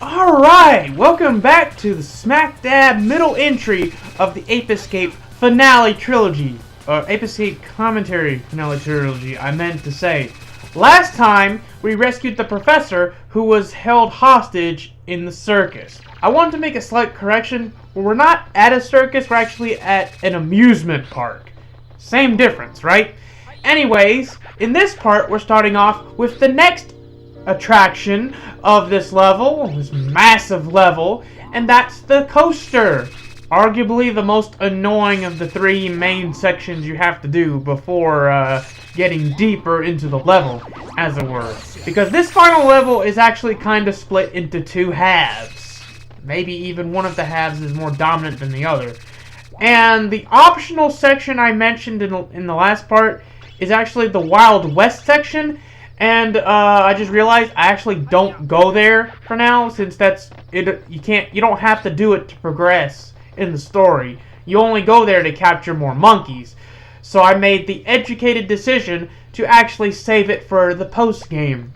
Alright, welcome back to the smack dab middle entry of the Ape Escape finale trilogy. Ape Escape commentary finale trilogy, I meant to say. Last time, we rescued the professor who was held hostage in the circus. I wanted to make a slight correction. We're not at a circus, we're actually at an amusement park. Same difference, right? Anyways, in this part, we're starting off with the next attraction of this level, this massive level, and that's the coaster. Arguably the most annoying of the three main sections you have to do before getting deeper into the level, as it were. Because this final level is actually kind of split into two halves. Maybe even one of the halves is more dominant than the other. And the optional section I mentioned in the last part is actually the Wild West section. And I just realized I actually don't go there for now, since that's it. You don't have to do it to progress in the story. You only go there to capture more monkeys. So I made the educated decision to actually save it for the post game.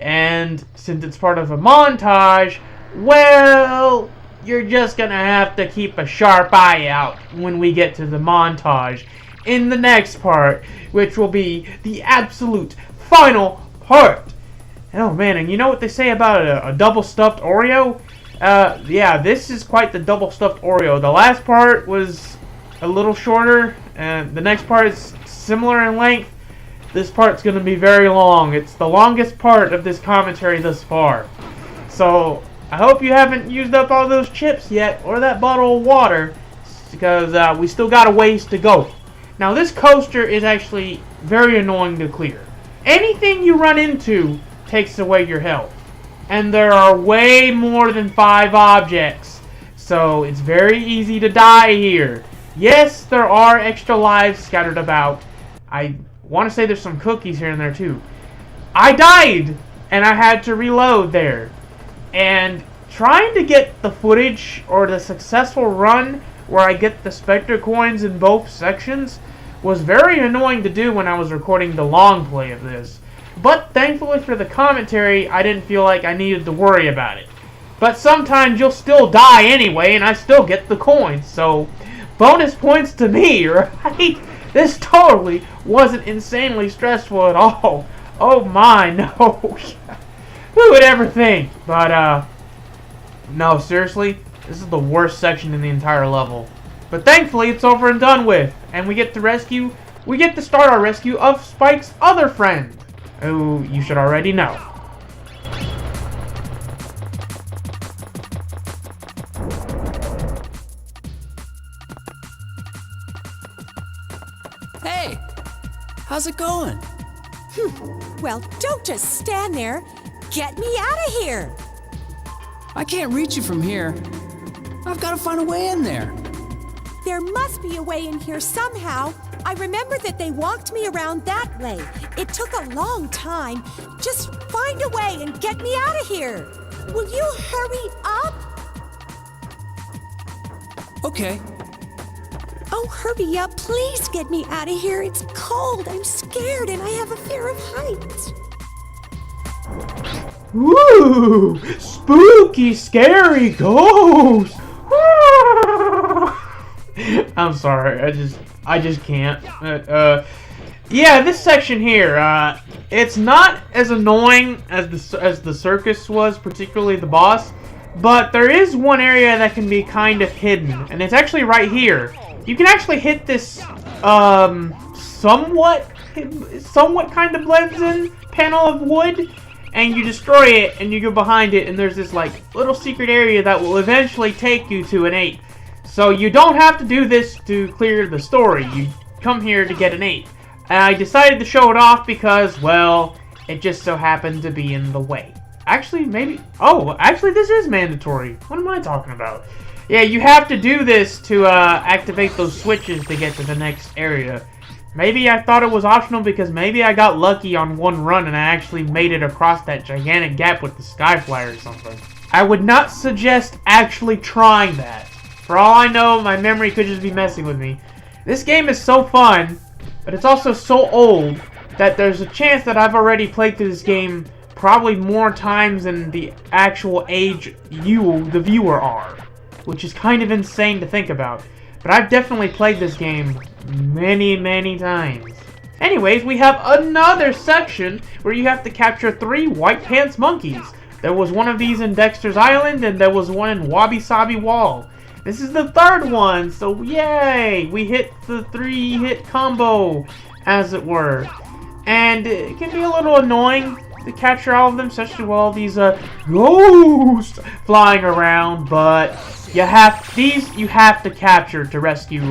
And since it's part of a montage, well, you're just gonna have to keep a sharp eye out when we get to the montage in the next part, which will be the absolute final part. Oh man, and you know what they say about a double stuffed Oreo? Yeah, this is quite the double stuffed Oreo. The last part was a little shorter, and the next part is similar in length. This part's going to be very long. It's the longest part of this commentary thus far. So, I hope you haven't used up all those chips yet, or that bottle of water, because we still got a ways to go. Now, this coaster is actually very annoying to clear. Anything you run into takes away your health. And there are way more than 5 objects. So it's very easy to die here. Yes, there are extra lives scattered about. I want to say there's some cookies here and there too. I died! And I had to reload there. And trying to get the footage or the successful run where I get the Spectre coins in both sections was very annoying to do when I was recording the long play of this. But thankfully for the commentary, I didn't feel like I needed to worry about it. But sometimes you'll still die anyway, and I still get the coins, so bonus points to me, right? This totally wasn't insanely stressful at all. Oh my, no. Who would ever think? But, no, seriously, this is the worst section in the entire level. But thankfully, it's over and done with, and we get to start our rescue of Spike's other friend, who you should already know. Hey, how's it going? Well, don't just stand there. Get me out of here. I can't reach you from here. I've got to find a way in there. There must be a way in here somehow. I remember that they walked me around that way. It took a long time. Just find a way and get me out of here. Will you hurry up? Okay. Oh, hurry up. Please get me out of here. It's cold. I'm scared and I have a fear of heights. Ooh, spooky, scary ghost. I'm sorry, I just can't. Yeah, this section here, it's not as annoying as the circus was, particularly the boss, but there is one area that can be kind of hidden, and it's actually right here. You can actually hit this, somewhat kind of blends in panel of wood, and you destroy it, and you go behind it, and there's this, like, little secret area that will eventually take you to an ape. So you don't have to do this to clear the story. You come here to get an ape. And I decided to show it off because, well, it just so happened to be in the way. Actually, maybe... Oh, actually, this is mandatory. What am I talking about? Yeah, you have to do this to activate those switches to get to the next area. Maybe I thought it was optional because maybe I got lucky on one run and I actually made it across that gigantic gap with the Skyflyer or something. I would not suggest actually trying that. For all I know, my memory could just be messing with me. This game is so fun, but it's also so old that there's a chance that I've already played through this game probably more times than the actual age you, the viewer, are. Which is kind of insane to think about. But I've definitely played this game many, many times. Anyways, we have another section where you have to capture 3 white pants monkeys. There was one of these in Dexter's Island, and there was one in Wabi Sabi Wall. This is the 3rd one, so yay! We hit the 3-hit combo, as it were. And it can be a little annoying to capture all of them, especially with all these ghosts flying around, but you have to capture to rescue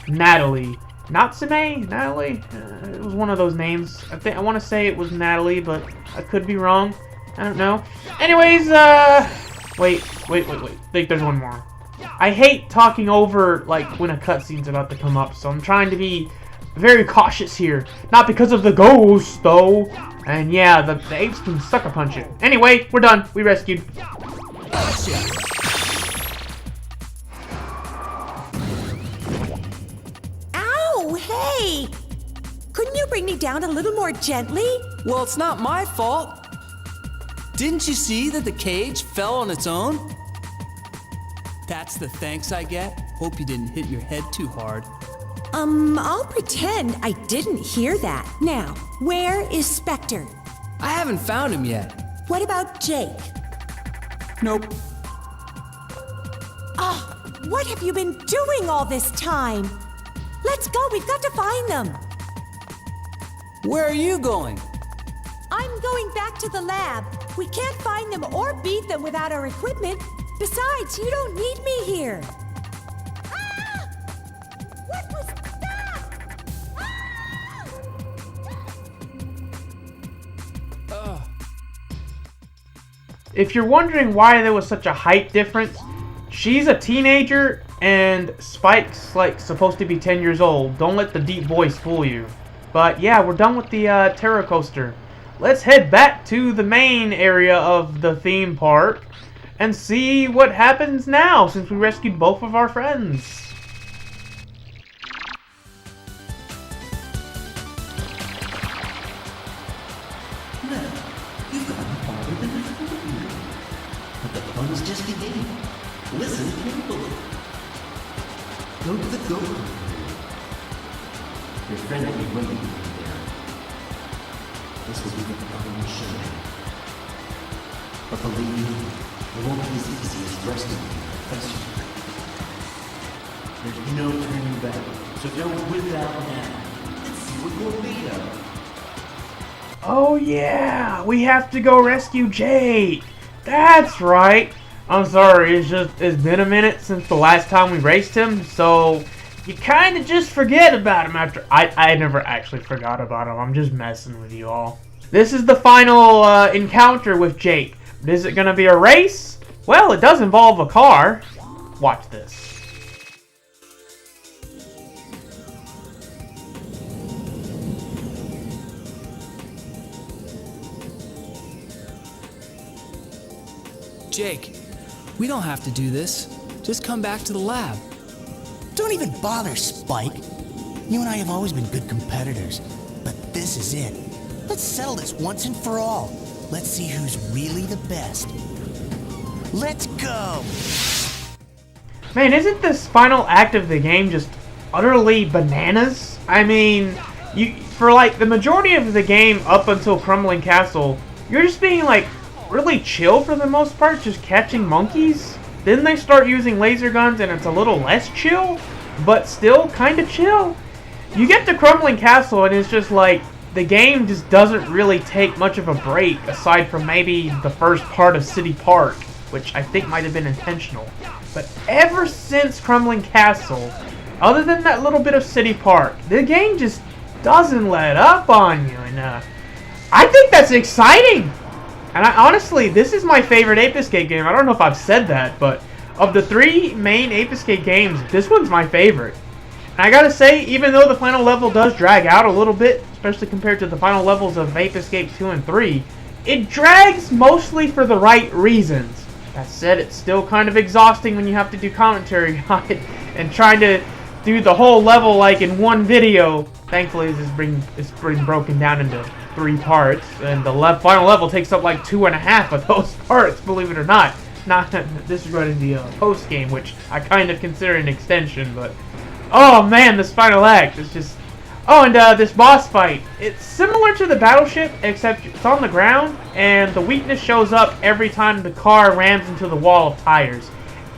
Natalie. Natsume? Natalie? It was one of those names. I want to say it was Natalie, but I could be wrong. I don't know. Anyways, wait. I think there's one more. I hate talking over, like, when a cutscene's about to come up, so I'm trying to be very cautious here. Not because of the ghost, though. And yeah, the apes can sucker punch it. Anyway, we're done. We rescued. Ow, hey! Couldn't you bring me down a little more gently? Well, it's not my fault. Didn't you see that the cage fell on its own? That's the thanks I get. Hope you didn't hit your head too hard. I'll pretend I didn't hear that. Now, where is Spectre? I haven't found him yet. What about Jake? Nope. What have you been doing all this time? Let's go, we've got to find them. Where are you going? I'm going back to the lab. We can't find them or beat them without our equipment. Besides, you don't need me here. Ah! What was that? Ah! If you're wondering why there was such a height difference, she's a teenager and Spike's like supposed to be 10 years old. Don't let the deep voice fool you. But yeah, we're done with the Terror Coaster. Let's head back to the main area of the theme park and see what happens now since we rescued both of our friends. Well, you've gotten farther than I thought you would. But the fun's just beginning. Listen carefully. Go to the go-kart. Your friend will be waiting for you there. This will be the final showdown. But believe me, it won't be as easy as rescuing the professor. There's no turning back, so don't whip it out now. Let's see what you're made of. Oh yeah, we have to go rescue Jake. That's right. I'm sorry, it's been a minute since the last time we raced him, so you kind of just forget about him after. I never actually forgot about him. I'm just messing with you all. This is the final encounter with Jake. Is it going to be a race? Well, it does involve a car. Watch this. Jake, we don't have to do this. Just come back to the lab. Don't even bother, Spike. You and I have always been good competitors, but this is it. Let's settle this once and for all. Let's see who's really the best. Let's go! Man, isn't this final act of the game just utterly bananas? I mean, for like the majority of the game up until Crumbling Castle, you're just being like really chill for the most part, just catching monkeys. Then they start using laser guns and it's a little less chill, but still kind of chill. You get to Crumbling Castle and it's just like, the game just doesn't really take much of a break, aside from maybe the first part of City Park, which I think might have been intentional. But ever since Crumbling Castle, other than that little bit of City Park, the game just doesn't let up on you. And I think that's exciting. And honestly, this is my favorite Ape Escape game. I don't know if I've said that, but of the 3 main Ape Escape games, this one's my favorite. And I gotta say, even though the final level does drag out a little bit, especially compared to the final levels of Ape Escape 2 and 3, it drags mostly for the right reasons. That said, it's still kind of exhausting when you have to do commentary on it and trying to do the whole level like in one video. Thankfully, it's been broken down into 3 parts, and the final level takes up like 2.5 of those parts, believe it or not. Not disregarding the post game, which I kind of consider an extension, but oh man, this final act is just. Oh, and this boss fight, it's similar to the battleship, except it's on the ground, and the weakness shows up every time the car rams into the wall of tires.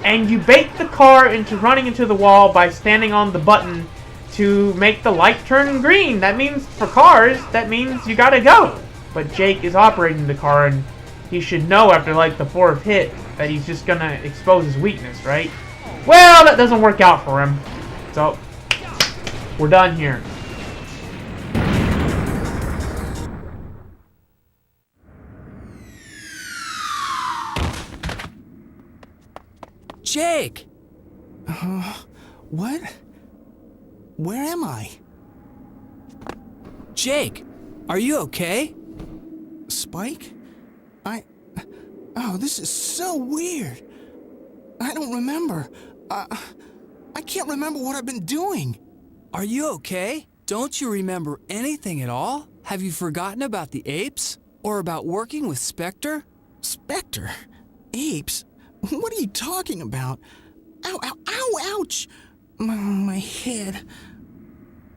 And you bait the car into running into the wall by standing on the button to make the light turn green. That means, for cars, that means you gotta go. But Jake is operating the car, and he should know after like the 4th hit that he's just gonna expose his weakness, right? Well, that doesn't work out for him. So, we're done here. Jake! What? Where am I? Jake, are you okay? Spike? Oh, this is so weird. I don't remember. I can't remember what I've been doing. Are you okay? Don't you remember anything at all? Have you forgotten about the apes? Or about working with Spectre? Spectre? Apes? What are you talking about? Ow, ow, ow, ouch! My head.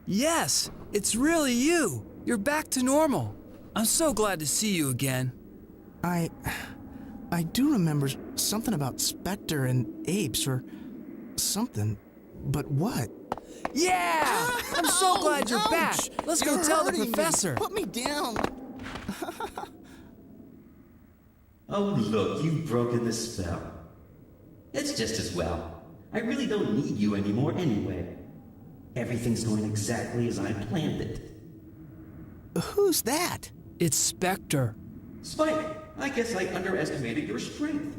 Yes, it's really you. You're back to normal. I'm so glad to see you again. I do remember something about Spectre and apes or something, but what? Yeah! I'm so glad you're back. Let's go tell the professor. Put me down. Oh, look, you've broken the spell. It's just as well. I really don't need you anymore anyway. Everything's going exactly as I planned it. Who's that? It's Spectre. Spike, I guess I underestimated your strength.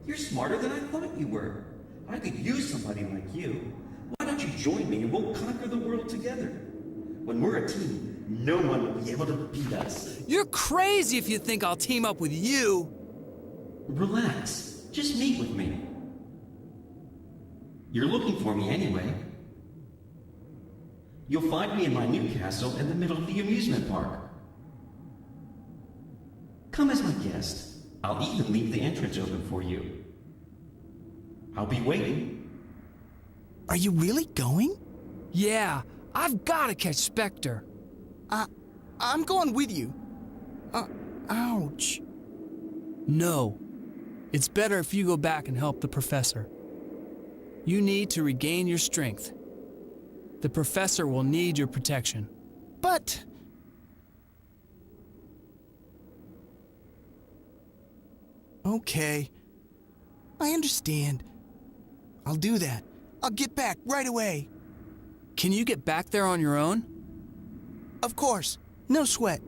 You're smarter than I thought you were. I could use somebody like you. Why don't you join me and we'll conquer the world together? When we're a team, no one will be able to beat us. You're crazy if you think I'll team up with you. Relax. Just meet with me. You're looking for me anyway. You'll find me in my new castle in the middle of the amusement park. Come as my guest. I'll even leave the entrance open for you. I'll be waiting. Are you really going? Yeah, I've got to catch Spectre. I'm going with you. Ouch. No. It's better if you go back and help the professor. You need to regain your strength. The professor will need your protection. But... Okay. I understand. I'll do that. I'll get back right away. Can you get back there on your own? Of course. No sweat.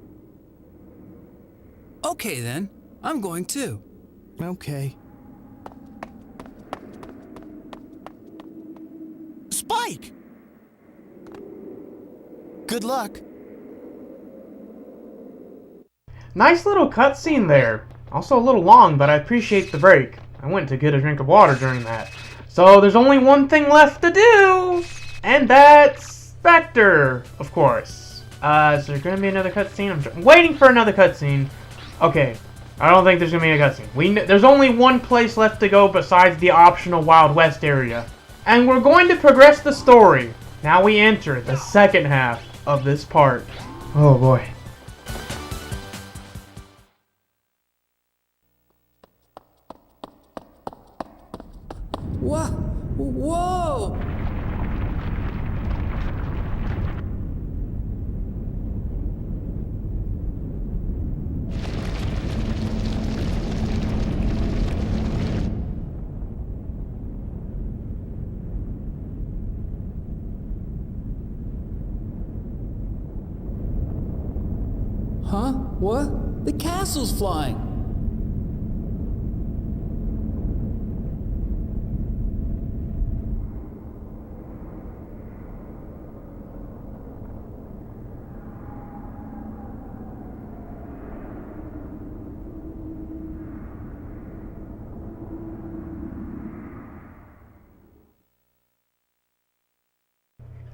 Okay then. I'm going too. Okay. Spike! Good luck. Nice little cutscene there. Also a little long, but I appreciate the break. I went to get a drink of water during that. So there's only one thing left to do, and that's Spectre, of course. Is there going to be another cutscene? I'm waiting for another cutscene. Okay, I don't think there's going to be a cutscene. There's only one place left to go besides the optional Wild West area. And we're going to progress the story. Now we enter the second half of this part. Oh boy. What? Whoa! Huh? What? The castle's flying!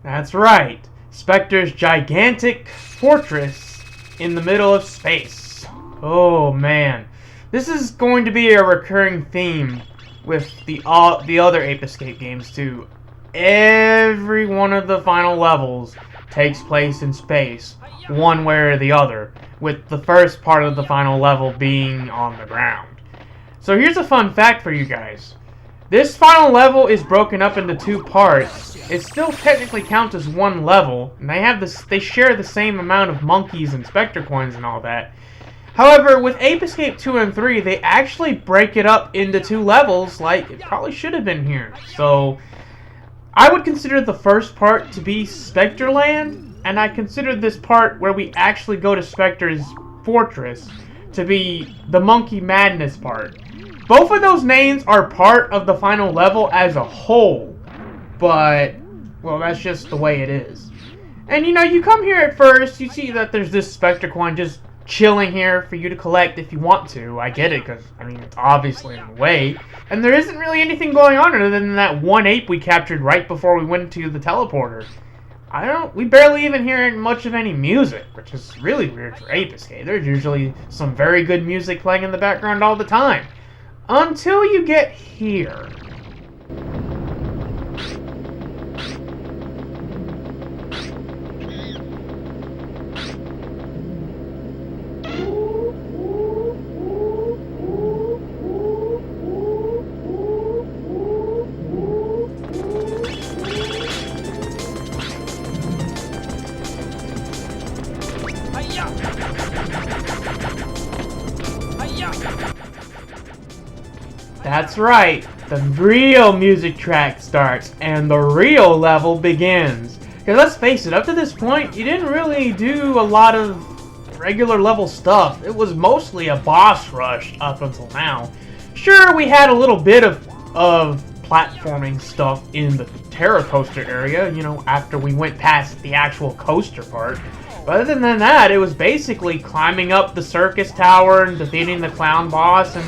That's right. Spectre's gigantic fortress in the middle of space. Oh man, this is going to be a recurring theme with the other Ape Escape games too. Every one of the final levels takes place in space, one way or the other, with the first part of the final level being on the ground. So here's a fun fact for you guys. This final level is broken up into 2 parts. It still technically counts as one level, and they share the same amount of monkeys and Spectre coins and all that. However, with Ape Escape 2 and 3, they actually break it up into 2 levels like it probably should have been here. So I would consider the first part to be Spectre Land, and I consider this part where we actually go to Spectre's fortress to be the Monkey Madness part. Both of those names are part of the final level as a whole, but, well, that's just the way it is. And you know, you come here at first, you see that there's this Spectre coin just chilling here for you to collect if you want to. I get it, because, I mean, it's obviously in the way. And there isn't really anything going on other than that one ape we captured right before we went to the teleporter. We barely even hear much of any music, which is really weird for Ape Escape. There's usually some very good music playing in the background all the time. Until you get here. That's right, the real music track starts and the real level begins. Because let's face it, up to this point, you didn't really do a lot of regular level stuff. It was mostly a boss rush up until now. Sure, we had a little bit of platforming stuff in the Terror Coaster area, you know, after we went past the actual coaster part. But other than that, it was basically climbing up the circus tower and defeating the clown boss, and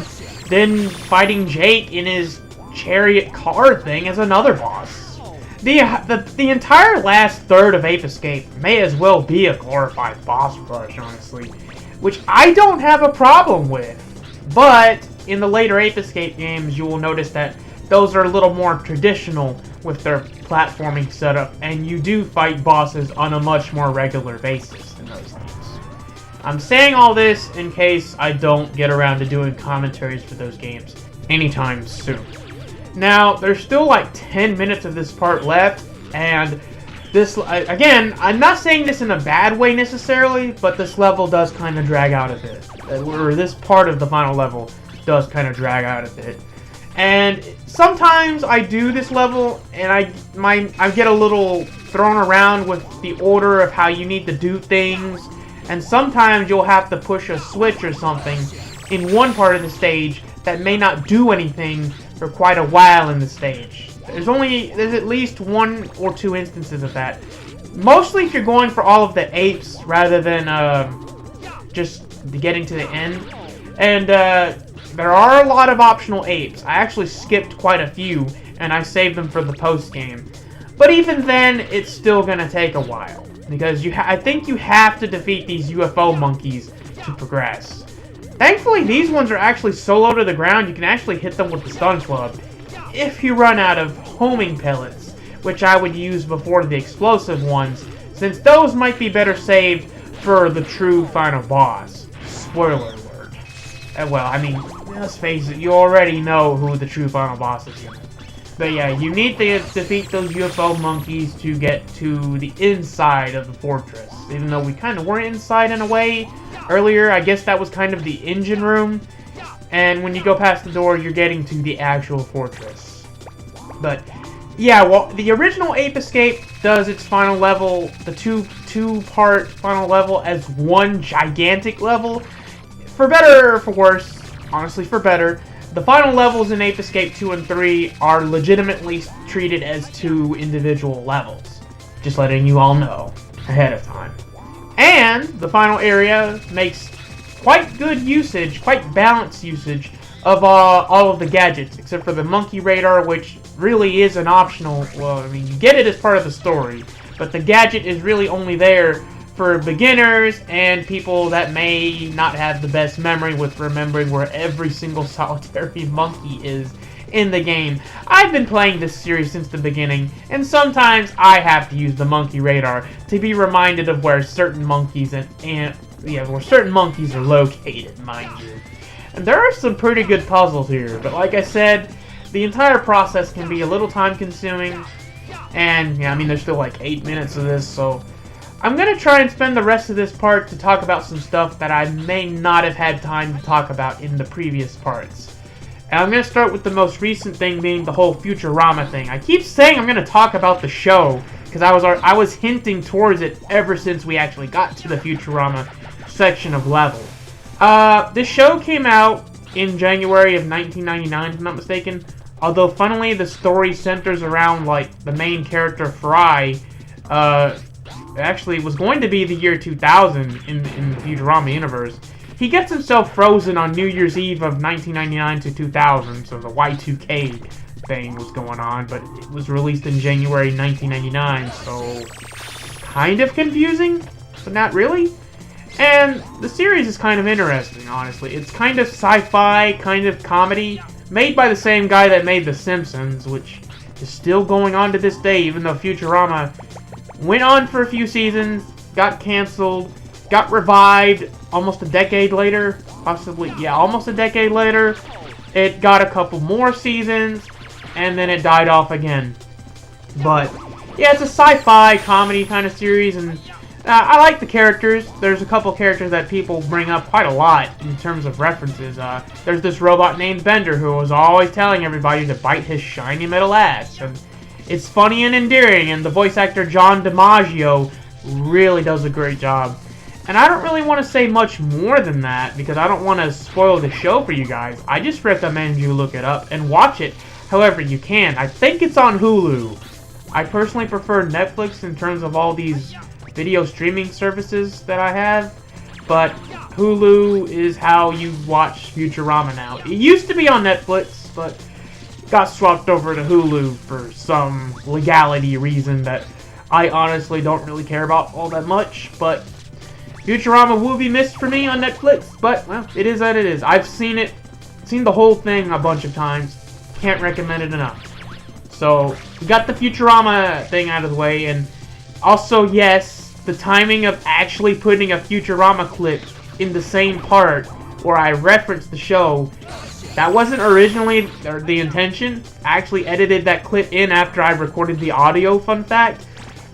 then fighting Jake in his chariot car thing as another boss. The entire last third of Ape Escape may as well be a glorified boss rush, honestly, which I don't have a problem with. But in the later Ape Escape games, you will notice that those are a little more traditional with their platforming setup, and you do fight bosses on a much more regular basis in those games. I'm saying all this in case I don't get around to doing commentaries for those games anytime soon. Now, there's still like 10 minutes of this part left, and this, again, I'm not saying this in a bad way necessarily, but this level does kind of drag out a bit. Or this part of the final level does kind of drag out a bit. And sometimes I do this level, and I get a little thrown around with the order of how you need to do things, and sometimes you'll have to push a switch or something in one part of the stage that may not do anything for quite a while in the stage. There's at least 1 or 2 instances of that. Mostly if you're going for all of the apes rather than just getting to the end. And there are a lot of optional apes. I actually skipped quite a few, and I saved them for the post-game. But even then, it's still gonna take a while, because I think you have to defeat these UFO monkeys to progress. Thankfully, these ones are actually so low to the ground, you can actually hit them with the stun club, if you run out of homing pellets, which I would use before the explosive ones, since those might be better saved for the true final boss. Spoiler alert. Well, I mean, let's face it, you already know who the true final boss is. But yeah, you need to defeat those UFO monkeys to get to the inside of the fortress. Even though we kind of were inside in a way earlier, I guess that was kind of the engine room. And when you go past the door, you're getting to the actual fortress. But yeah, well, the original Ape Escape does its final level, the two-part final level, as one gigantic level. For better or for worse, honestly for better, the final levels in Ape Escape 2 and 3 are legitimately treated as 2 individual levels. Just letting you all know ahead of time. And the final area makes quite good usage, quite balanced usage of all of the gadgets, except for the monkey radar, which really is an optional, well, I mean, you get it as part of the story, but the gadget is really only there for beginners and people that may not have the best memory with remembering where every single solitary monkey is in the game. I've been playing this series since the beginning, and sometimes I have to use the monkey radar to be reminded of where certain monkeys where certain monkeys are located, mind you. And there are some pretty good puzzles here, but like I said, the entire process can be a little time consuming, and yeah, I mean there's still like 8 minutes of this, so I'm going to try and spend the rest of this part to talk about some stuff that I may not have had time to talk about in the previous parts. And I'm going to start with the most recent thing being the whole Futurama thing. I keep saying I'm going to talk about the show, because I was hinting towards it ever since we actually got to the Futurama section of level. This show came out in January of 1999, if I'm not mistaken. Although, funnily, the story centers around, like, the main character, Fry. Actually, it was going to be the year 2000 in the Futurama universe. He gets himself frozen on New Year's Eve of 1999 to 2000, so the Y2K thing was going on, but it was released in January 1999, so kind of confusing, but not really. And the series is kind of interesting, honestly. It's kind of sci-fi, kind of comedy, made by the same guy that made The Simpsons, which is still going on to this day, even though Futurama went on for a few seasons, got canceled, got revived almost a decade later, almost a decade later. It got a couple more seasons, and then it died off again. But yeah, it's a sci-fi comedy kind of series, and I like the characters. There's a couple characters that people bring up quite a lot in terms of references. There's this robot named Bender who was always telling everybody to bite his shiny metal ass, and it's funny and endearing, and the voice actor John DiMaggio really does a great job. And I don't really want to say much more than that, because I don't want to spoil the show for you guys. I just recommend you look it up and watch it however you can. I think it's on Hulu. I personally prefer Netflix in terms of all these video streaming services that I have, but Hulu is how you watch Futurama now. It used to be on Netflix, but got swapped over to Hulu for some legality reason that I honestly don't really care about all that much, but Futurama will be missed for me on Netflix, but, well, it is what it is. I've seen the whole thing a bunch of times. Can't recommend it enough. So, we got the Futurama thing out of the way, and also, yes, the timing of actually putting a Futurama clip in the same part where I referenced the show, that wasn't originally the intention. I actually edited that clip in after I recorded the audio, fun fact,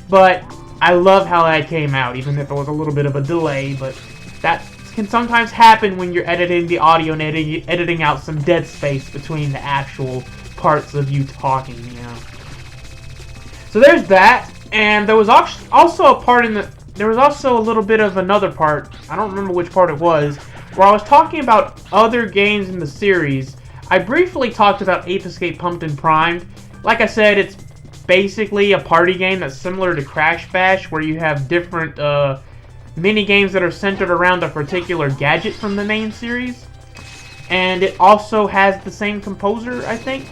but I love how that came out, even if there was a little bit of a delay, but that can sometimes happen when you're editing the audio and editing out some dead space between the actual parts of you talking, you know. So there's that, and there was also a part there was also a little bit of another part, I don't remember which part it was, where I was talking about other games in the series. I briefly talked about Ape Escape Pumped and Primed. Like I said, it's basically a party game that's similar to Crash Bash, where you have different mini games that are centered around a particular gadget from the main series. And it also has the same composer, I think,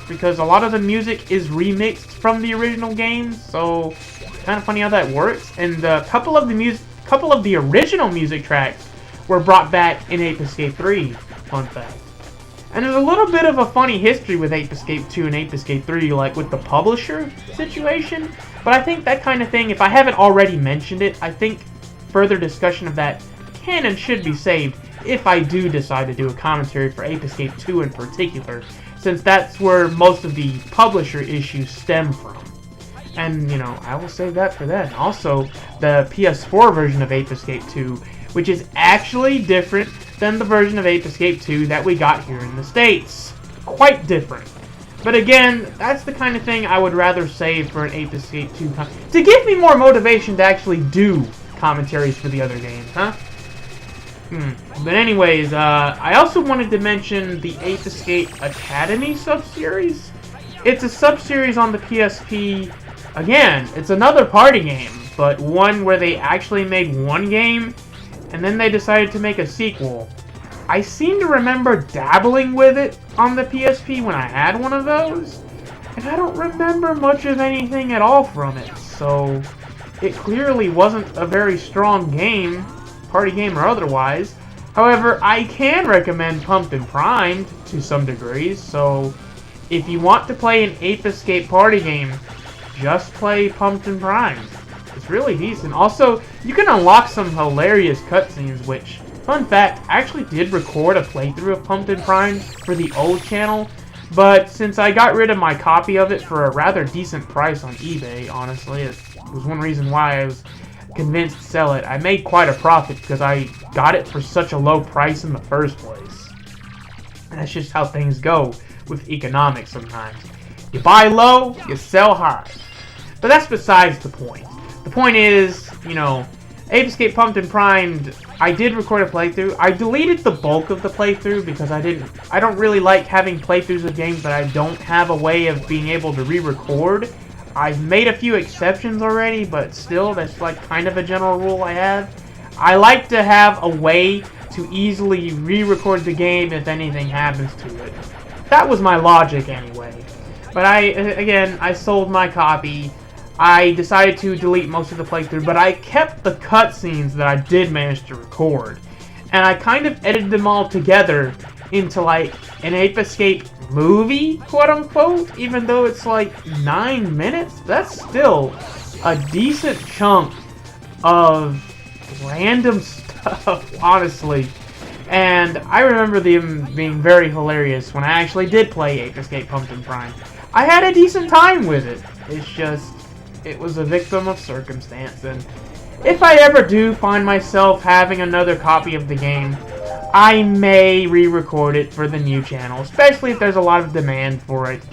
because a lot of the music is remixed from the original game, so kind of funny how that works. And a couple of the original music tracks were brought back in Ape Escape 3, fun fact. And there's a little bit of a funny history with Ape Escape 2 and Ape Escape 3, like with the publisher situation. But I think that kind of thing, if I haven't already mentioned it, I think further discussion of that can and should be saved if I do decide to do a commentary for Ape Escape 2 in particular, since that's where most of the publisher issues stem from. And, you know, I will save that for then. Also, the PS4 version of Ape Escape 2, which is actually different than the version of Ape Escape 2 that we got here in the States. Quite different. But again, that's the kind of thing I would rather save for an Ape Escape 2 to give me more motivation to actually do commentaries for the other games, huh? But anyways, I also wanted to mention the Ape Escape Academy sub-series. It's a sub-series on the PSP. Again, it's another party game, but one where they actually made one game and then they decided to make a sequel. I seem to remember dabbling with it on the PSP when I had one of those, and I don't remember much of anything at all from it, so it clearly wasn't a very strong game, party game or otherwise. However, I can recommend Pumped and Primed to some degrees, so if you want to play an Ape Escape party game, just play Pumped and Primed. It's really decent. Also, you can unlock some hilarious cutscenes, which, fun fact, I actually did record a playthrough of Pumped and Primed for the old channel, but since I got rid of my copy of it for a rather decent price on eBay, honestly, it was one reason why I was convinced to sell it. I made quite a profit because I got it for such a low price in the first place. And that's just how things go with economics sometimes. You buy low, you sell high. But that's besides the point. The point is, you know, Ape Escape Pumped and Primed, I did record a playthrough. I deleted the bulk of the playthrough because I don't really like having playthroughs of games that I don't have a way of being able to re-record. I've made a few exceptions already, but still, that's like kind of a general rule I have. I like to have a way to easily re-record the game if anything happens to it. That was my logic anyway. But I sold my copy. I decided to delete most of the playthrough, but I kept the cutscenes that I did manage to record. And I kind of edited them all together into like an Ape Escape movie, quote unquote, even though it's like 9 minutes. That's still a decent chunk of random stuff, honestly. And I remember them being very hilarious when I actually did play Ape Escape Pumped and Primed. I had a decent time with it. It's just, it was a victim of circumstance, and if I ever do find myself having another copy of the game, I may re-record it for the new channel, especially if there's a lot of demand for it.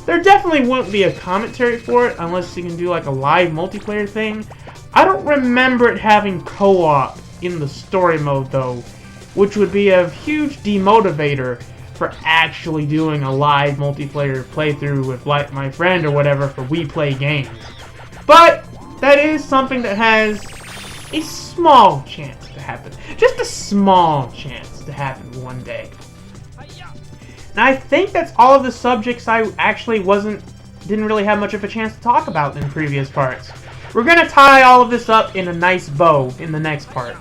There definitely won't be a commentary for it unless you can do like a live multiplayer thing. I don't remember it having co-op in the story mode though, which would be a huge demotivator for actually doing a live multiplayer playthrough with like my friend or whatever for We Play Games. But that is something that has a small chance to happen. Just a small chance to happen one day. Now I think that's all of the subjects I actually didn't really have much of a chance to talk about in previous parts. We're gonna tie all of this up in a nice bow in the next part,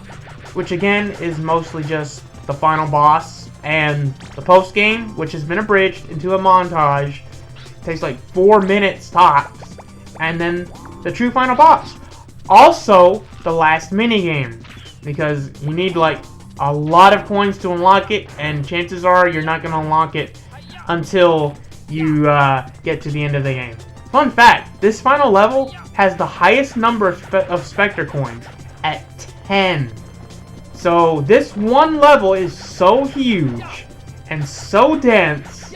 which again is mostly just the final boss and the post game, which has been abridged into a montage. It takes like 4 minutes tops, and then the true final boss. Also, the last minigame, because you need like a lot of coins to unlock it, and chances are you're not going to unlock it until you get to the end of the game. Fun fact, this final level has the highest number of Spectre coins at 10. So this one level is so huge and so dense,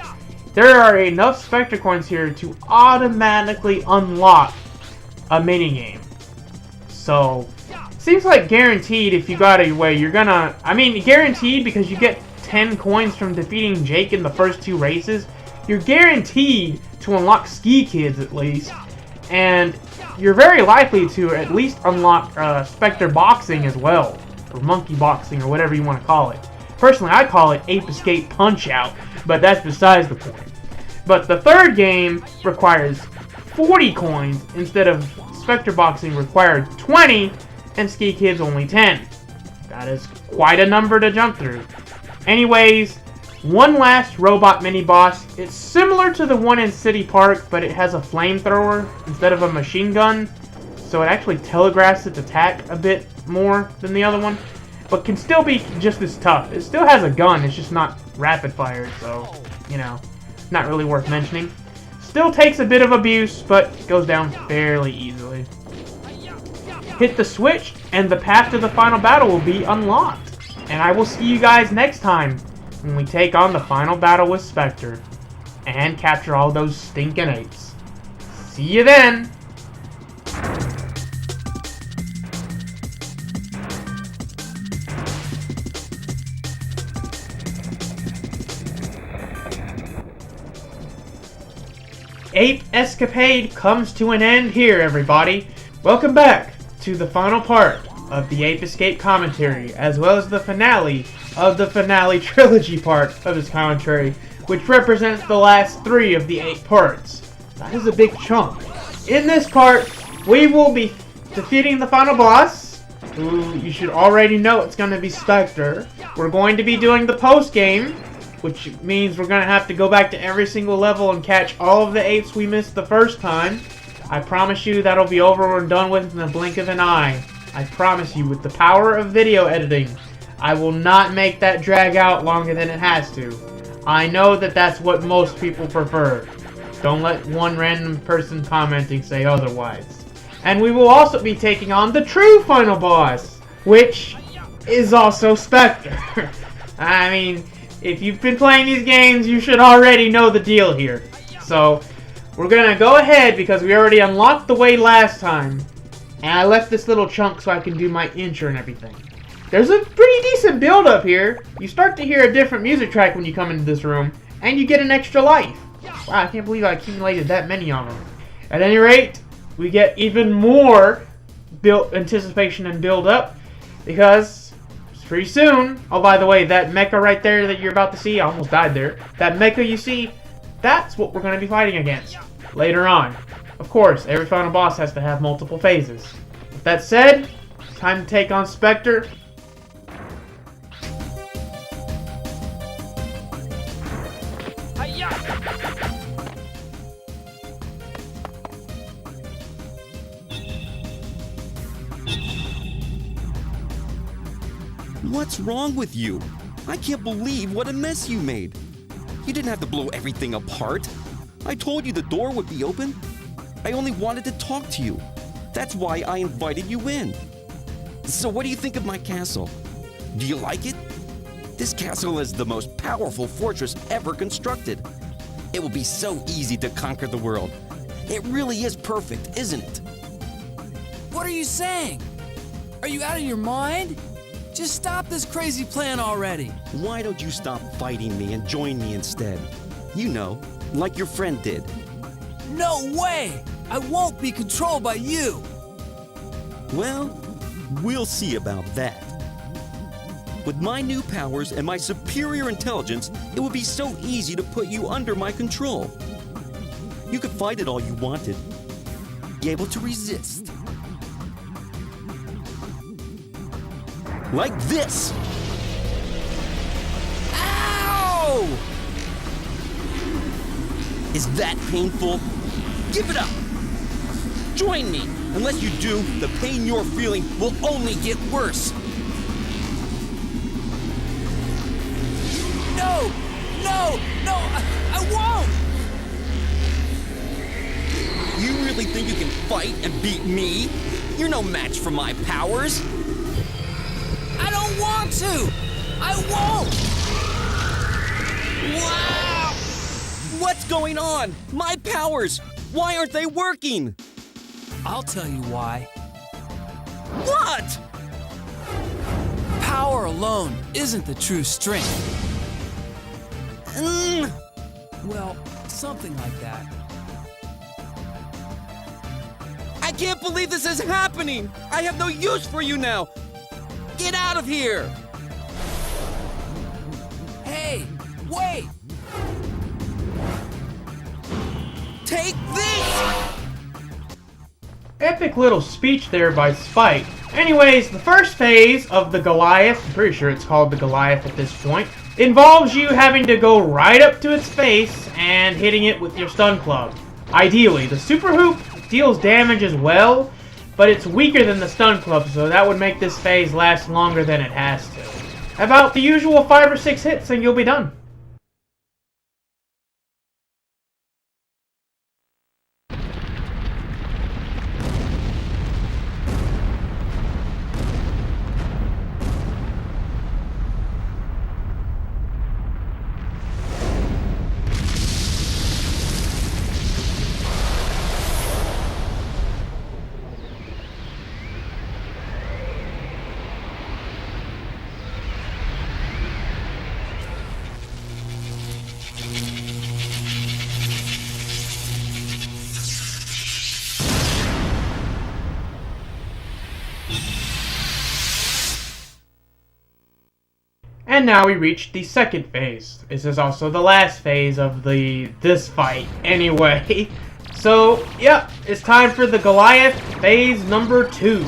there are enough Spectre coins here to automatically unlock a minigame. So, seems like guaranteed if you got it your way, you're gonna... I mean, guaranteed because you get 10 coins from defeating Jake in the first 2 races. You're guaranteed to unlock Ski Kids at least. And you're very likely to at least unlock Spectre Boxing as well. Or Monkey Boxing, or whatever you want to call it. Personally, I call it Ape Escape Punch-Out, but that's besides the point. But the third game requires 40 coins instead of Spectre Boxing required 20 and Ski Kids only 10. That is quite a number to jump through. Anyways, one last robot mini-boss. It's similar to the one in City Park, but it has a flamethrower instead of a machine gun, so it actually telegraphs its attack a bit more than the other one, but can still be just as tough. It still has a gun, it's just not rapid fire, so, you know, not really worth mentioning. Still takes a bit of abuse, but goes down fairly easily. Hit the switch, and the path to the final battle will be unlocked. And I will see you guys next time when we take on the final battle with Spectre and capture all those stinking apes. See you then! Ape Escapade comes to an end here, everybody. Welcome back to the final part of the Ape Escape commentary, as well as the finale of the finale trilogy part of this commentary, which represents the last 3 of the 8 parts. That is a big chunk. In this part, we will be defeating the final boss, who you should already know it's going to be Spectre. We're going to be doing the post-game, which means we're going to have to go back to every single level and catch all of the apes we missed the first time. I promise you that'll be over and done with in the blink of an eye. I promise you, with the power of video editing, I will not make that drag out longer than it has to. I know that that's what most people prefer. Don't let one random person commenting say otherwise. And we will also be taking on the true final boss, which is also Spectre. I mean, if you've been playing these games, you should already know the deal here. So, we're gonna go ahead because we already unlocked the way last time. And I left this little chunk so I can do my intro and everything. There's a pretty decent build up here. You start to hear a different music track when you come into this room, and you get an extra life. Wow, I can't believe I accumulated that many of them. At any rate, we get even more anticipation and build up, because pretty soon, oh by the way, that mecha right there that you're about to see, I almost died there. That mecha you see, that's what we're going to be fighting against later on. Of course, every final boss has to have multiple phases. With that said, it's time to take on Spectre. What's wrong with you? I can't believe what a mess you made. You didn't have to blow everything apart. I told you the door would be open. I only wanted to talk to you. That's why I invited you in. So what do you think of my castle? Do you like it? This castle is the most powerful fortress ever constructed. It will be so easy to conquer the world. It really is perfect, isn't it? What are you saying? Are you out of your mind? Just stop this crazy plan already. Why don't you stop fighting me and join me instead? You know, like your friend did. No way! I won't be controlled by you! Well, we'll see about that. With my new powers and my superior intelligence, it would be so easy to put you under my control. You could fight it all you wanted, be able to resist. Like this! Ow! Is that painful? Give it up! Join me! Unless you do, the pain you're feeling will only get worse. No! No! No! I won't! You really think you can fight and beat me? You're no match for my powers. I don't want to! I won't! Wow! What's going on? My powers! Why aren't they working? I'll tell you why. What? Power alone isn't the true strength. Well, something like that. I can't believe this is happening! I have no use for you now! Get out of here! Hey, wait! Take this! Epic little speech there by Spike. Anyways, the first phase of the Goliath, I'm pretty sure it's called the Goliath at this point, involves you having to go right up to its face and hitting it with your stun club. Ideally, the super hoop deals damage as well, but it's weaker than the stun club, so that would make this phase last longer than it has to. About the usual 5 or 6 hits and you'll be done. And now we reach the second phase. This is also the last phase of this fight. Anyway, So, yeah, it's time for the Goliath phase number 2.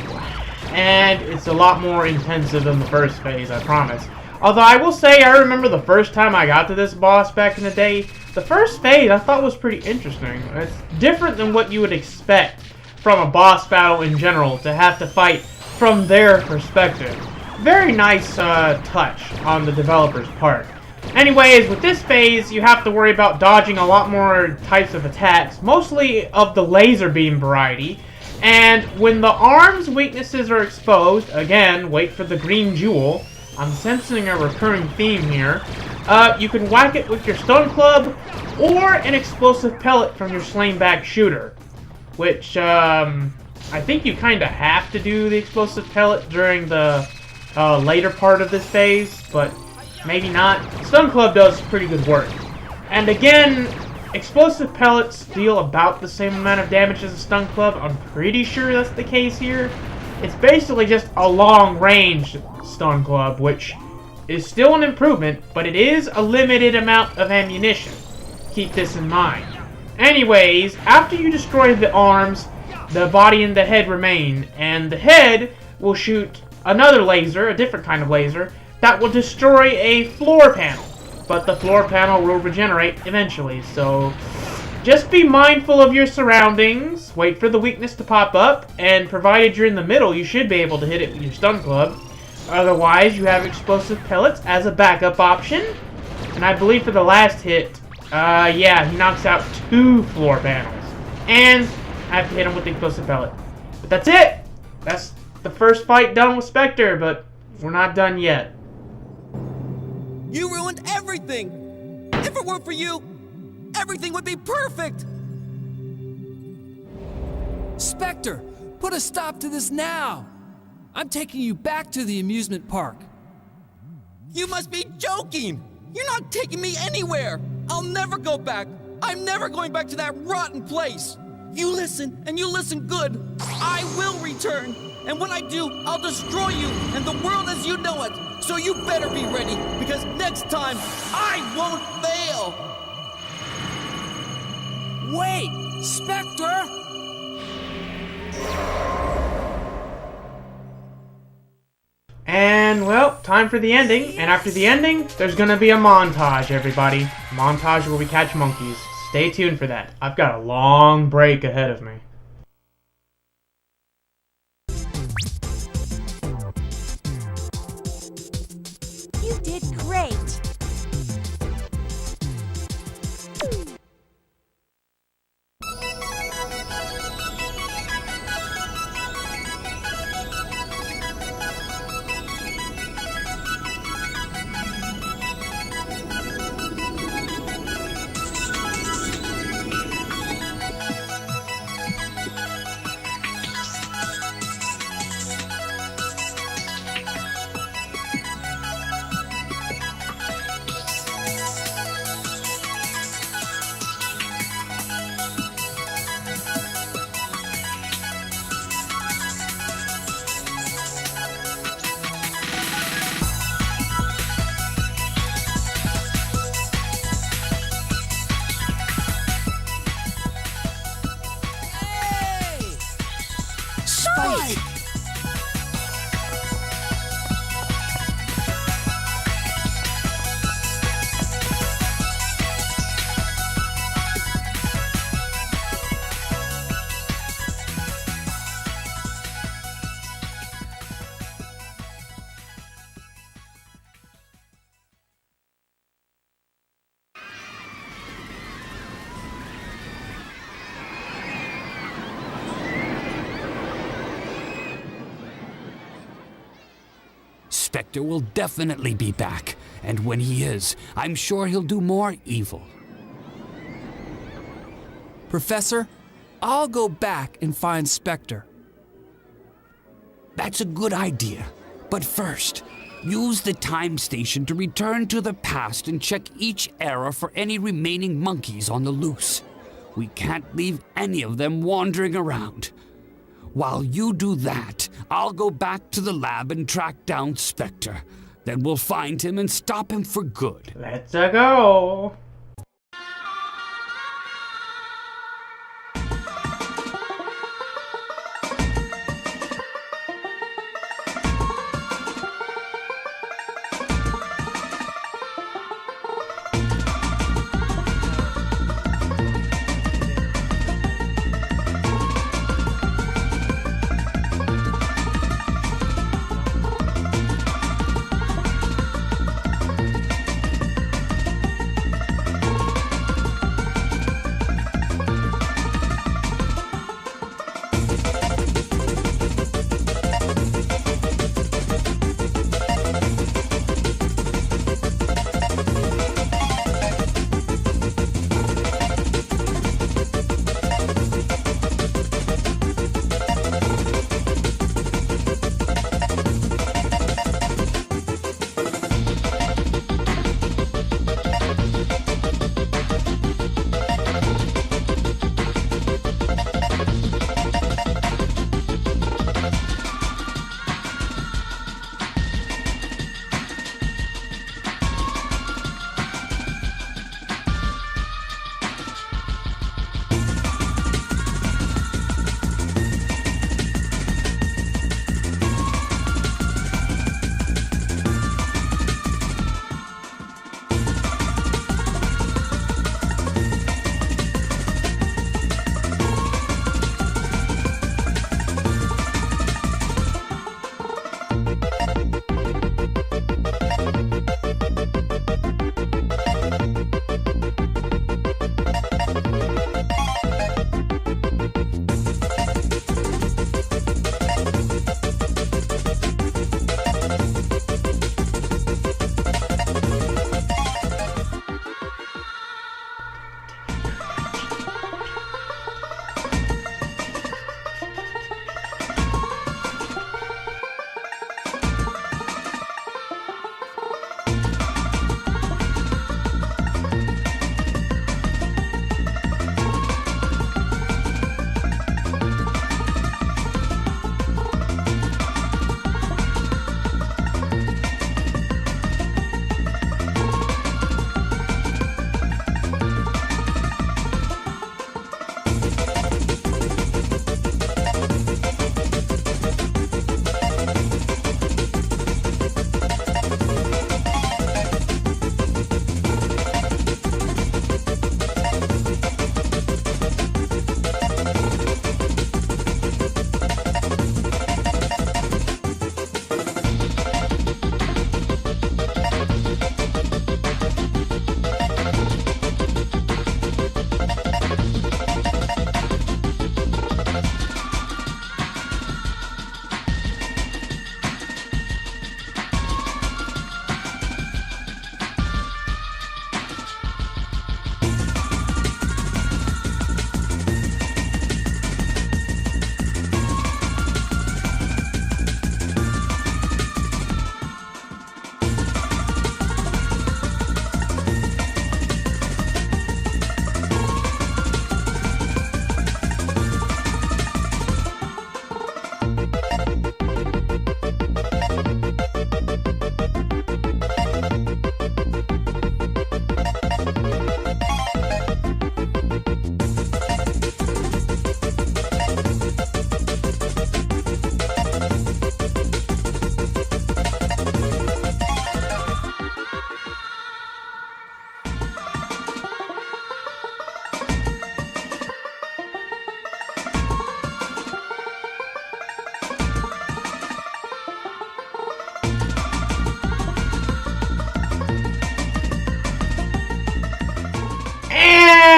And it's a lot more intensive than the first phase, I promise. Although I will say, I remember the first time I got to this boss back in the day, the first phase I thought was pretty interesting. It's different than what you would expect from a boss battle in general, to have to fight from their perspective. Very nice touch on the developer's part. Anyways, with this phase, you have to worry about dodging a lot more types of attacks, mostly of the laser beam variety. And when the arm's weaknesses are exposed, again, wait for the green jewel. I'm sensing a recurring theme here. You can whack it with your stun club or an explosive pellet from your slain-back shooter. Which, I think you kind of have to do the explosive pellet during the later part of this phase, but maybe not. Stun club does pretty good work. And again, explosive pellets deal about the same amount of damage as a stun club. I'm pretty sure that's the case here. It's basically just a long-range stun club, which is still an improvement, but it is a limited amount of ammunition. Keep this in mind. Anyways, after you destroy the arms, the body and the head remain, and the head will shoot another laser, a different kind of laser, that will destroy a floor panel. But the floor panel will regenerate eventually, so just be mindful of your surroundings, wait for the weakness to pop up, and provided you're in the middle, you should be able to hit it with your stun club. Otherwise, you have explosive pellets as a backup option. And I believe for the last hit, yeah, he knocks out 2 floor panels. And I have to hit him with the explosive pellet. But that's it! That's the first fight done with Spectre, but we're not done yet. You ruined everything! If it weren't for you, everything would be perfect! Spectre, put a stop to this now! I'm taking you back to the amusement park. You must be joking! You're not taking me anywhere! I'll never go back! I'm never going back to that rotten place! You listen, and you listen good! I will return! And when I do, I'll destroy you and the world as you know it! So you better be ready, because next time, I won't fail! Wait! Spectre! And, well, time for the ending. And after the ending, there's gonna be a montage, everybody. A montage where we catch monkeys. Stay tuned for that. I've got a long break ahead of me. You did great. Spectre will definitely be back, and when he is, I'm sure he'll do more evil. Professor, I'll go back and find Spectre. That's a good idea. But first, use the time station to return to the past and check each era for any remaining monkeys on the loose. We can't leave any of them wandering around. While you do that, I'll go back to the lab and track down Spectre. Then we'll find him and stop him for good. Let's go!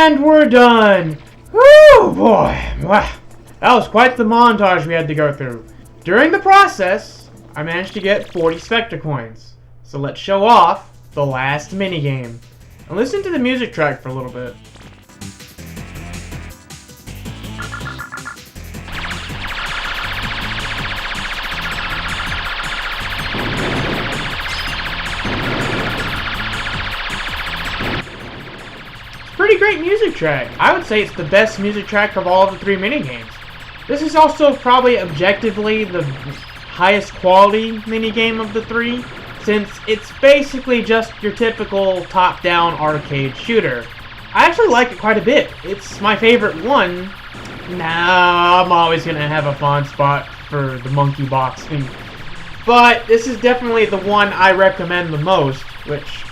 And we're done. Woo, boy. Wow. That was quite the montage we had to go through. During the process, I managed to get 40 Spectre coins. So let's show off the last minigame. And listen to the music track for a little bit. Pretty great music track. I would say it's the best music track of all of the 3 minigames. This is also probably objectively the highest quality minigame of the 3, since it's basically just your typical top-down arcade shooter. I actually like it quite a bit. It's my favorite one. Now, I'm always going to have a fond spot for the monkey boxing. But this is definitely the one I recommend the most, which...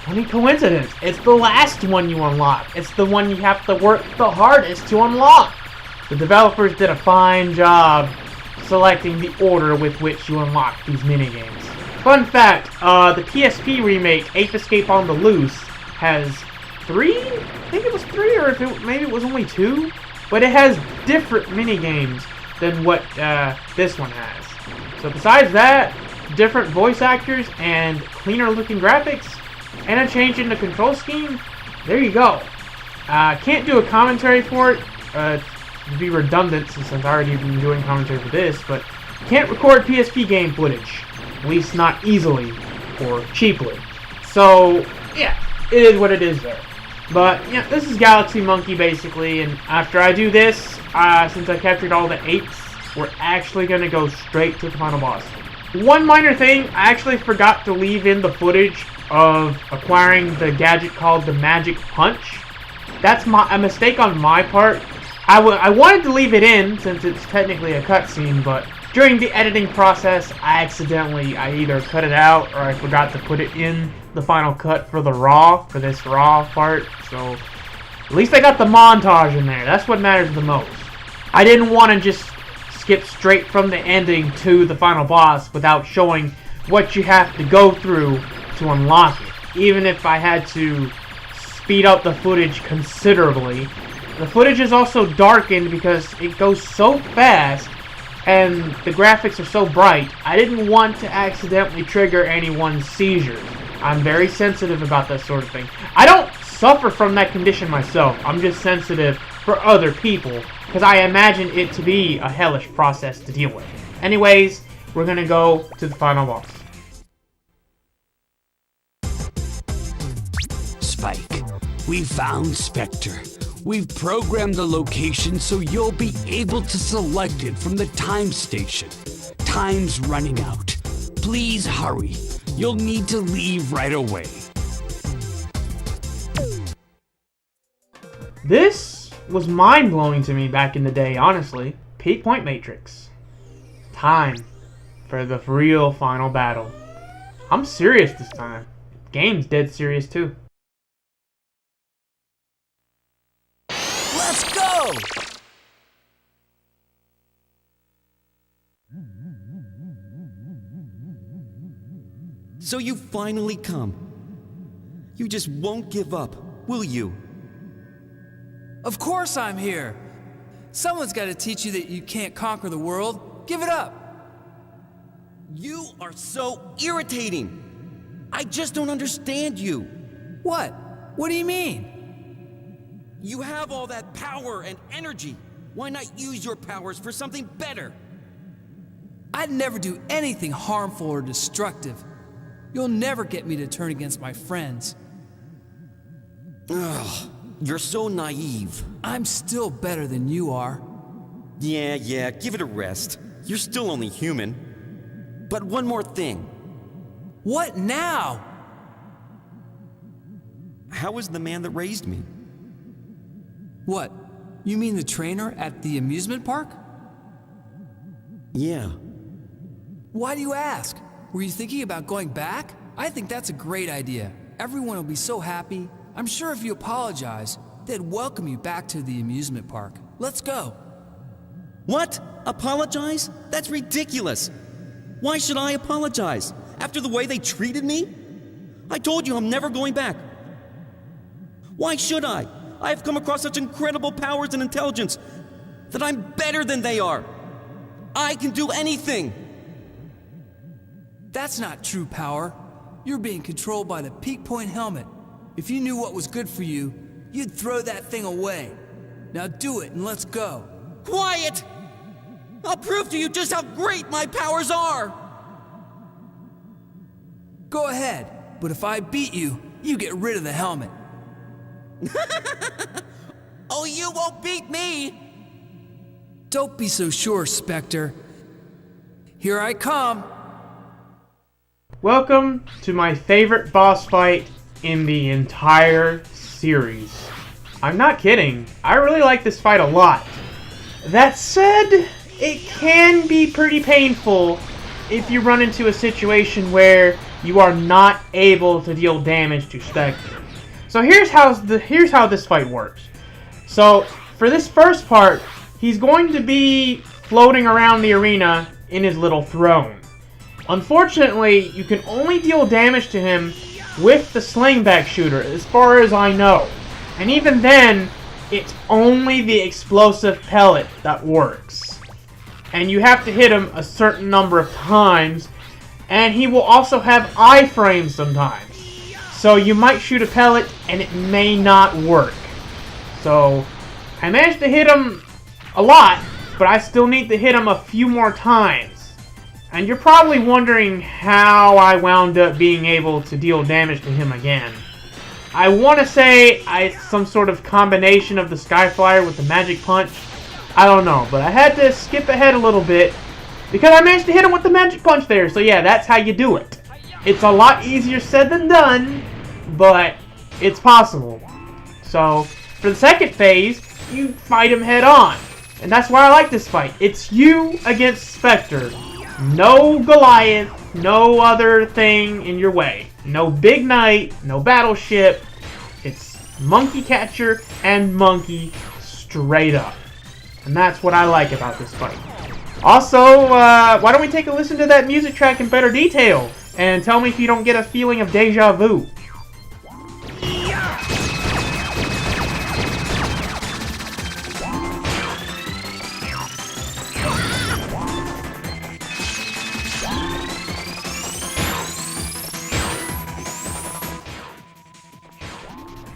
funny coincidence. It's the last one you unlock. It's the one you have to work the hardest to unlock. The developers did a fine job selecting the order with which you unlock these minigames. Fun fact, the PSP remake, Ape Escape on the Loose, has 3? I think it was 3, or maybe it was only 2? But it has different minigames than what this one has. So besides that, different voice actors and cleaner looking graphics, and a change in the control scheme, there you go. Can't do a commentary for it, to be redundant since I've already been doing commentary for this, but can't record PSP game footage, at least not easily or cheaply. So, yeah, it is what it is there. But, yeah, this is Galaxy Monkey basically, and after I do this, since I captured all the apes, we're actually going to go straight to the final boss. One minor thing, I actually forgot to leave in the footage of acquiring the gadget called the Magic Punch. That's a mistake on my part. I wanted to leave it in since it's technically a cutscene, but during the editing process, I either cut it out or I forgot to put it in the final cut for this raw part. So at least I got the montage in there. That's what matters the most. I didn't want to just skip straight from the ending to the final boss without showing what you have to go through to unlock it. Even if I had to speed up the footage considerably. The footage is also darkened because it goes so fast and the graphics are so bright. I didn't want to accidentally trigger anyone's seizures. I'm very sensitive about that sort of thing. I don't suffer from that condition myself. I'm just sensitive for other people because I imagine it to be a hellish process to deal with. Anyways, we're gonna go to the final boss. Spike, we found Spectre. We've programmed the location so you'll be able to select it from the time station. Time's running out. Please hurry. You'll need to leave right away. This was mind-blowing to me back in the day, honestly. Peak Point Matrix. Time for the real final battle. I'm serious this time. Game's dead serious too. Let's go! So you finally come. You just won't give up, will you? Of course I'm here. Someone's got to teach you that you can't conquer the world. Give it up. You are so irritating. I just don't understand you. What? What do you mean? You have all that power and energy. Why not use your powers for something better? I'd never do anything harmful or destructive. You'll never get me to turn against my friends. Ugh, you're so naive. I'm still better than you are. Yeah, give it a rest. You're still only human. But one more thing. What now? How is the man that raised me? What? You mean the trainer at the amusement park? Yeah. Why do you ask? Were you thinking about going back? I think that's a great idea. Everyone will be so happy. I'm sure if you apologize, they'd welcome you back to the amusement park. Let's go. What? Apologize? That's ridiculous. Why should I apologize? After the way they treated me? I told you I'm never going back. Why should I? I've come across such incredible powers and intelligence that I'm better than they are. I can do anything. That's not true power. You're being controlled by the Peak Point helmet. If you knew what was good for you, you'd throw that thing away. Now do it and let's go. Quiet! I'll prove to you just how great my powers are! Go ahead, but if I beat you, you get rid of the helmet. Oh, you won't beat me! Don't be so sure, Spectre. Here I come. Welcome to my favorite boss fight in the entire series. I'm not kidding. I really like this fight a lot. That said, it can be pretty painful if you run into a situation where you are not able to deal damage to Spectre. So here's how this fight works. So for this first part, he's going to be floating around the arena in his little throne. Unfortunately, you can only deal damage to him with the slingback shooter, as far as I know. And even then, it's only the explosive pellet that works. And you have to hit him a certain number of times, and he will also have iframes sometimes. So you might shoot a pellet, and it may not work. So, I managed to hit him a lot, but I still need to hit him a few more times. And you're probably wondering how I wound up being able to deal damage to him again. I want to say some sort of combination of the Skyflyer with the Magic Punch. I don't know, but I had to skip ahead a little bit because I managed to hit him with the Magic Punch there. So yeah, that's how you do it. It's a lot easier said than done, but it's possible. So for the second phase, you fight him head on. And that's why I like this fight. It's you against Spectre. No Goliath, no other thing in your way. No Big Knight, no Battleship. It's Monkey Catcher and Monkey straight up. And that's what I like about this fight. Also, why don't we take a listen to that music track in better detail? And tell me if you don't get a feeling of deja vu.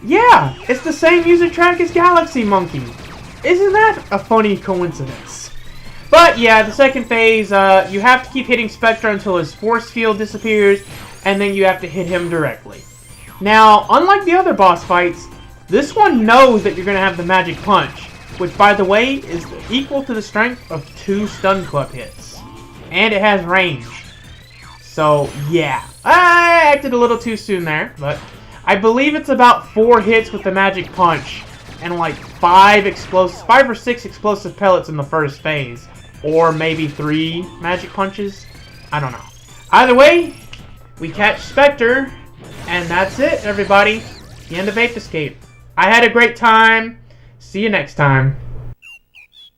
Yeah, it's the same music track as Galaxy Monkey. Isn't that a funny coincidence? But yeah, the second phase, you have to keep hitting Spectre until his force field disappears, and then you have to hit him directly. Now, unlike the other boss fights, this one knows that you're going to have the Magic Punch, which, by the way, is equal to the strength of 2 Stun Club hits. And it has range. So, yeah. I acted a little too soon there, but I believe it's about 4 hits with the Magic Punch, and like 5 or 6 explosive pellets in the first phase. Or maybe 3 Magic Punches. I don't know. Either way, we catch Spectre, and that's it, everybody. The end of Ape Escape. I had a great time. See you next time.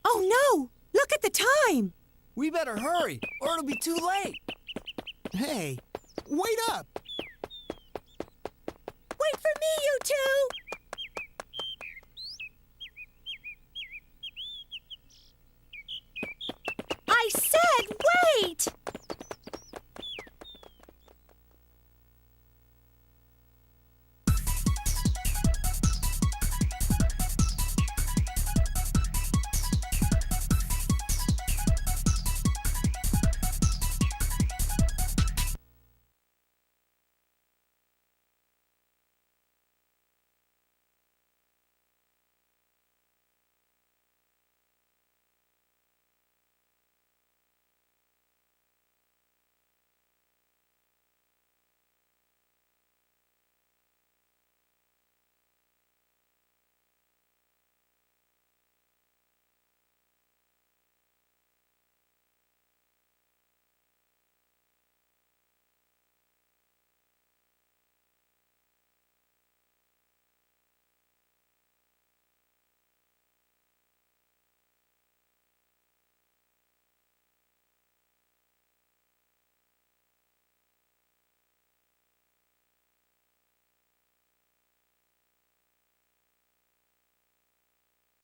Oh no! Look at the time! We better hurry, or it'll be too late. Hey, wait up! Wait for me, you two!